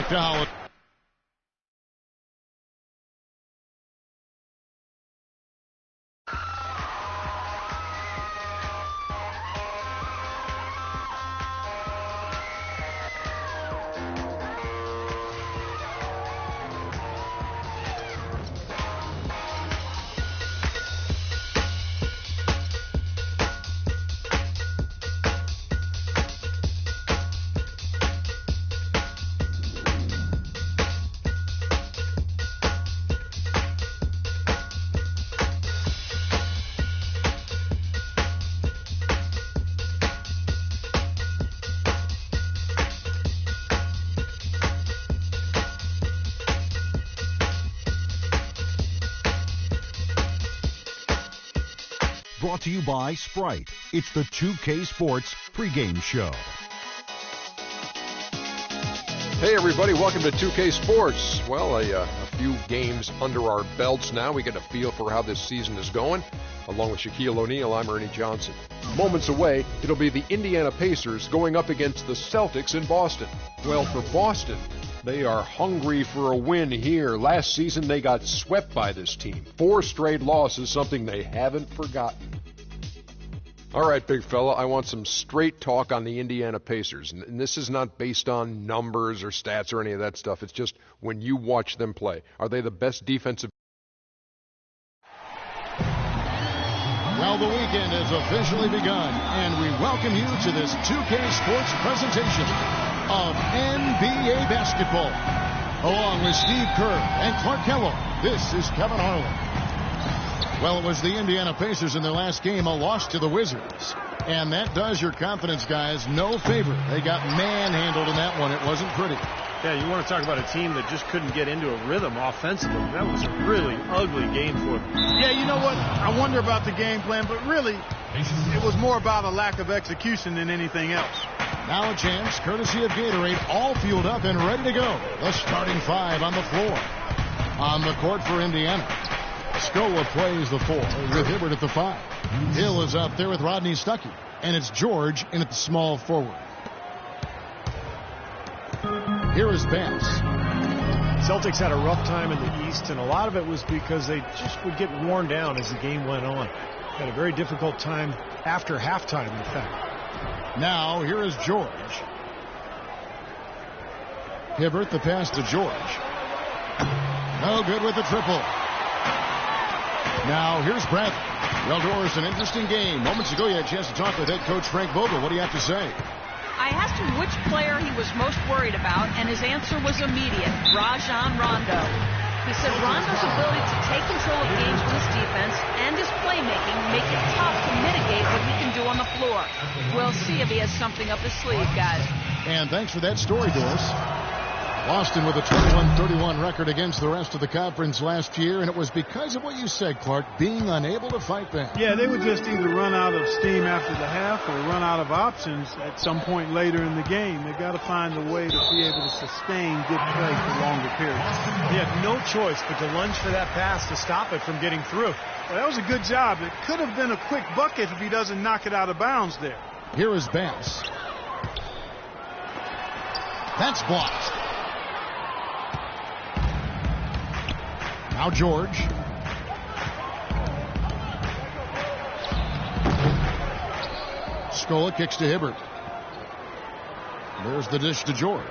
Back to Howard. Brought to you by Sprite. It's the 2K Sports pregame show. Hey everybody, welcome to 2K Sports. Well, a few games under our belts now. We get a feel for how this season is going. Along with Shaquille O'Neal, I'm Ernie Johnson. Moments away, it'll be the Indiana Pacers going up against the Celtics in Boston. Well, for Boston, they are hungry for a win here. Last season, they got swept by this team. 4 straight losses, something they haven't forgotten. All right, big fella, I want some straight talk on the Indiana Pacers. And this is not based on numbers or stats or any of that stuff. It's just when you watch them play. Are they the best defensive? Well, the weekend has officially begun, and we welcome you to this 2K Sports presentation of NBA basketball. Along with Steve Kerr and Clark Kellogg, this is Kevin Harlan. Well, it was the Indiana Pacers in their last game, a loss to the Wizards. And that does your confidence guys no favor. They got manhandled in that one. It wasn't pretty. Yeah, you want to talk about a team that just couldn't get into a rhythm offensively. That was a really ugly game for them. Yeah, you know what? I wonder about the game plan, but really, it was more about a lack of execution than anything else. Now a chance, courtesy of Gatorade, all fueled up and ready to go. The starting 5 on the floor. On the court for Indiana, Scola plays the 4 with Hibbert at the 5. Hill is up there with Rodney Stuckey, and it's George in at the small forward. Here is Bass. Celtics had a rough time in the East, and a lot of it was because they just would get worn down as the game went on. Had a very difficult time after halftime, in fact. Now, here is George. Hibbert, the pass to George. No good with the triple. Now, here's Bradley. Well, Doris, an interesting game. Moments ago, you had a chance to talk with head coach Frank Vogel. What do you have to say? I asked him which player he was most worried about, and his answer was immediate, Rajon Rondo. He said Rondo's ability to take control of games with his defense and his playmaking make it tough to mitigate what he can do on the floor. We'll see if he has something up his sleeve, guys. And thanks for that story, Doris. Boston with a 21-31 record against the rest of the conference last year, and it was because of what you said, Clark, being unable to fight back. Yeah, they would just either run out of steam after the half or run out of options at some point later in the game. They've got to find a way to be able to sustain good play for longer periods. He had no choice but to lunge for that pass to stop it from getting through. Well, that was a good job. It could have been a quick bucket if he doesn't knock it out of bounds there. Here is Bass. That's blocked. Now George. Scola kicks to Hibbert. There's the dish to George.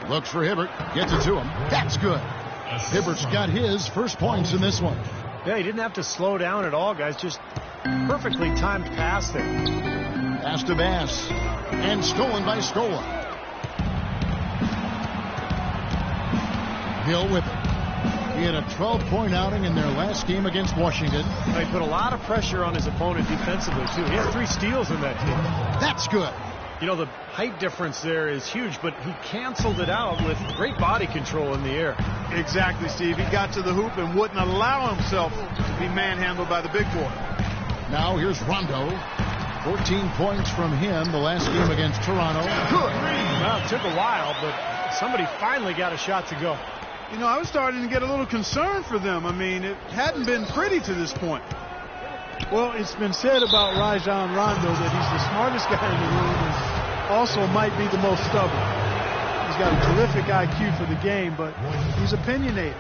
Looks for Hibbert. Gets it to him. That's good. Hibbert's got his first points in this one. Yeah, he didn't have to slow down at all, guys. Just perfectly timed pass there. Pass to Bass. And stolen by Scola. Hill with it. He had a 12-point outing in their last game against Washington. He put a lot of pressure on his opponent defensively, too. He had 3 steals in that game. That's good. You know, the height difference there is huge, but he canceled it out with great body control in the air. Exactly, Steve. He got to the hoop and wouldn't allow himself to be manhandled by the big boy. Now here's Rondo. 14 points from him the last game against Toronto. Good. Well, it took a while, but somebody finally got a shot to go. You know, I was starting to get a little concerned for them. I mean, it hadn't been pretty to this point. Well, it's been said about Rajon Rondo that he's the smartest guy in the room and also might be the most stubborn. He's got a terrific IQ for the game, but he's opinionated.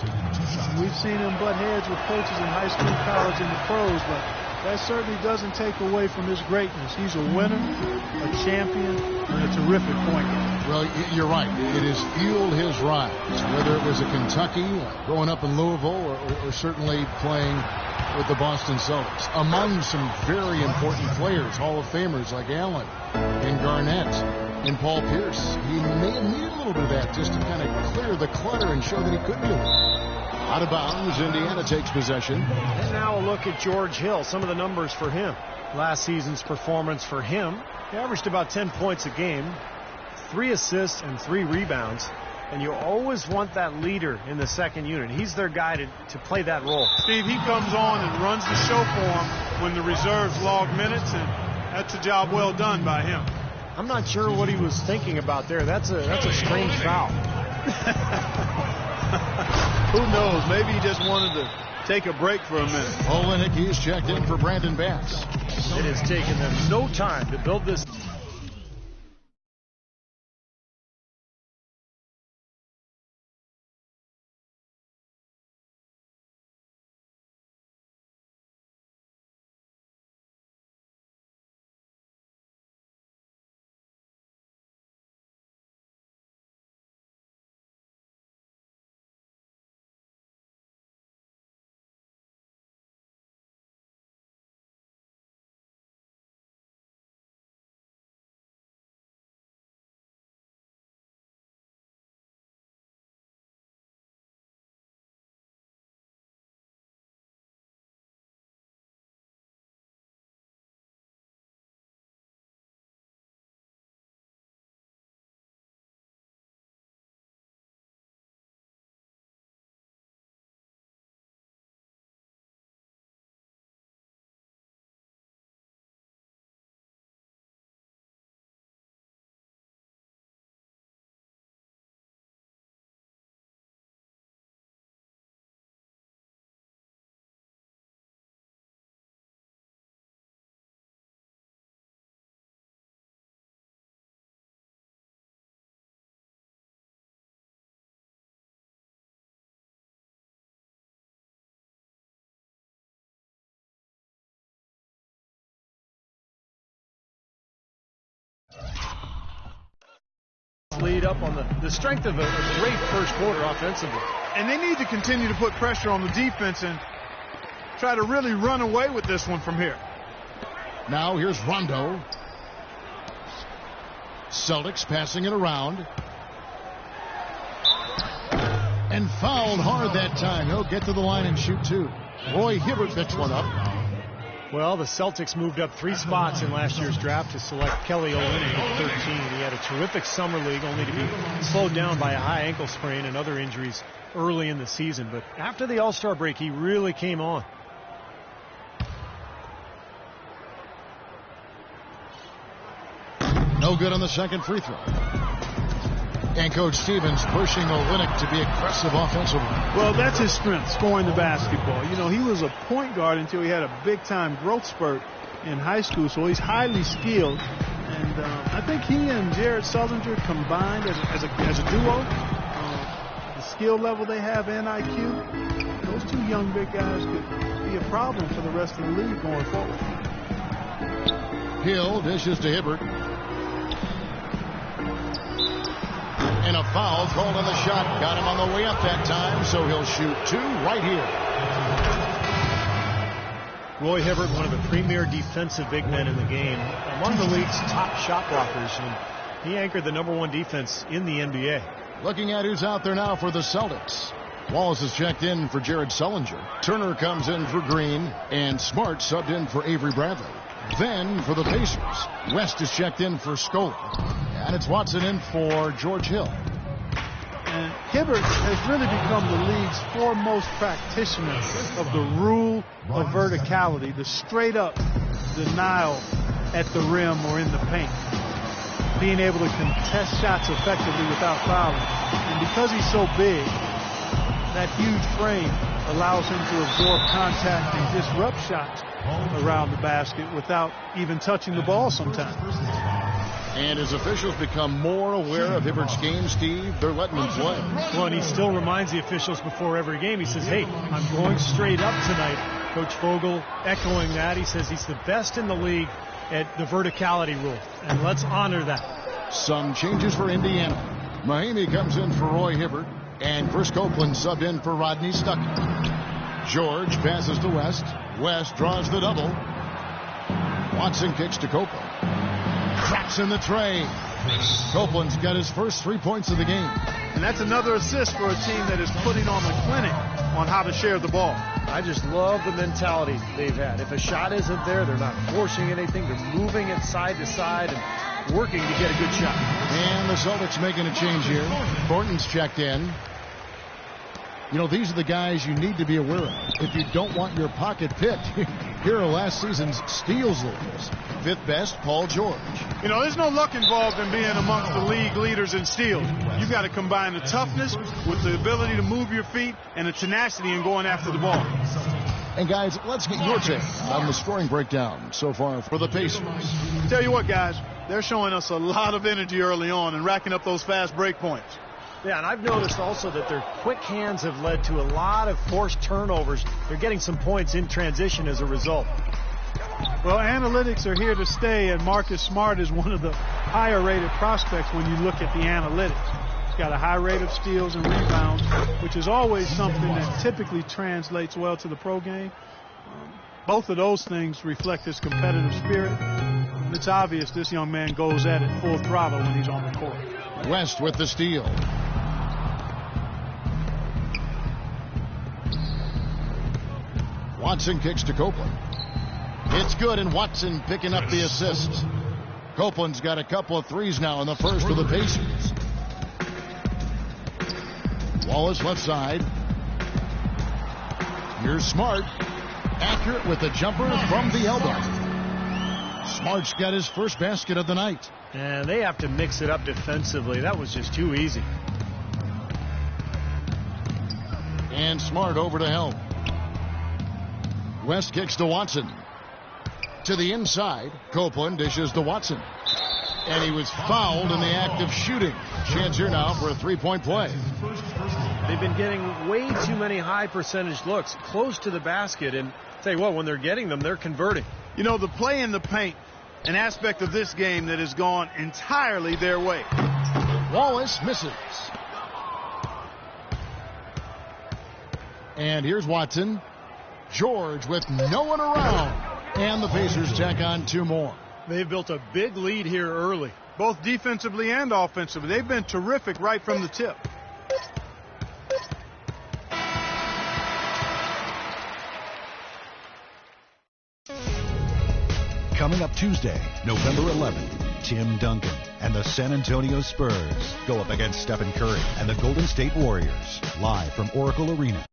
We've seen him butt heads with coaches in high school, college, and the pros, but that certainly doesn't take away from his greatness. He's a winner, a champion, and a terrific point guard. Well, you're right. It has fueled his rise, whether it was at Kentucky, growing up in Louisville, or certainly playing with the Boston Celtics. Among some very important players, Hall of Famers like Allen and Garnett and Paul Pierce. He may have needed a little bit of that just to kind of clear the clutter and show that he could do it. Out of bounds, Indiana takes possession. And now a look at George Hill, some of the numbers for him. Last season's performance for him, he averaged about 10 points a game, 3 assists and 3 rebounds. And you always want that leader in the second unit. He's their guy to play that role. Steve, he comes on and runs the show for him when the reserves log minutes, and that's a job well done by him. I'm not sure what he was thinking about there. That's a strange foul. Who knows? Maybe he just wanted to take a break for a minute. Olenek, he's checked in for Brandon Bass. It has taken them no time to build this. Lead up on the strength of a great first quarter offensively. And they need to continue to put pressure on the defense and try to really run away with this one from here. Now here's Rondo. Celtics passing it around. And fouled hard that time. He'll get to the line and shoot two. Roy Hibbert picks one up. Well, the Celtics moved up 3 spots in last year's draft to select Kelly Olynyk at 13. He had a terrific summer league, only to be slowed down by a high ankle sprain and other injuries early in the season. But after the All-Star break, he really came on. No good on the second free throw. And Coach Stevens pushing Olynyk to be aggressive offensively. Well, that's his strength, scoring the basketball. You know, he was a point guard until he had a big-time growth spurt in high school, so he's highly skilled. And I think he and Jared Sullinger combined as a duo, the skill level they have and IQ, those two young big guys could be a problem for the rest of the league going forward. Hill dishes to Hibbert. And a foul called on the shot. Got him on the way up that time, so he'll shoot two right here. Roy Hibbert, one of the premier defensive big men in the game, among the league's top shot blockers, and he anchored the #1 defense in the NBA. Looking at who's out there now for the Celtics. Wallace is checked in for Jared Sullinger. Turner comes in for Green, and Smart subbed in for Avery Bradley. Then for the Pacers, West is checked in for Scola. And it's Watson in for George Hill. And Hibbert has really become the league's foremost practitioner of the rule of verticality, the straight-up denial at the rim or in the paint. Being able to contest shots effectively without fouling. And because he's so big, that huge frame allows him to absorb contact and disrupt shots around the basket without even touching the ball sometimes. And as officials become more aware of Hibbert's game, Steve, they're letting him play. Well, and he still reminds the officials before every game. He says, hey, I'm going straight up tonight. Coach Vogel echoing that. He says he's the best in the league at the verticality rule, and let's honor that. Some changes for Indiana. Mahimi comes in for Roy Hibbert, and Chris Copeland subbed in for Rodney Stuckey. George passes to West. West draws the double. Watson kicks to Copeland. Cracks in the tray. Copeland's got his first 3 points of the game. And that's another assist for a team that is putting on the clinic on how to share the ball. I just love the mentality they've had. If a shot isn't there, they're not forcing anything. They're moving it side to side and working to get a good shot. And the Celtics making a change here. Thornton's checked in. You know, these are the guys you need to be aware of if you don't want your pocket picked. Here are last season's steals leaders. Fifth best, Paul George. You know, there's no luck involved in being amongst the league leaders in steals. You've got to combine the toughness with the ability to move your feet and the tenacity in going after the ball. And guys, let's get your take on the scoring breakdown so far for the Pacers. Tell you what, guys, they're showing us a lot of energy early on and racking up those fast break points. Yeah, and I've noticed also that their quick hands have led to a lot of forced turnovers. They're getting some points in transition as a result. Well, analytics are here to stay, and Marcus Smart is one of the higher-rated prospects when you look at the analytics. He's got a high rate of steals and rebounds, which is always something that typically translates well to the pro game. Both of those things reflect his competitive spirit. It's obvious this young man goes at it full throttle when he's on the court. West with the steal. Watson kicks to Copeland. It's good, and Watson picking up the assist. Copeland's got a couple of threes now in the first for the Pacers. Wallace left side. Here's Smart. Accurate with the jumper from the elbow. Smart's got his first basket of the night. And they have to mix it up defensively. That was just too easy. And Smart over to help. West kicks to Watson. To the inside. Copeland dishes to Watson. And he was fouled in the act of shooting. Chance here now for a three-point play. They've been getting way too many high percentage looks close to the basket. And tell you what, when they're getting them, they're converting. You know, the play in the paint, an aspect of this game that has gone entirely their way. Wallace misses. And here's Watson. George with no one around. And the Pacers tack on two more. They've built a big lead here early. Both defensively and offensively. They've been terrific right from the tip. Coming up Tuesday, November 11th, Tim Duncan and the San Antonio Spurs go up against Stephen Curry and the Golden State Warriors, live from Oracle Arena.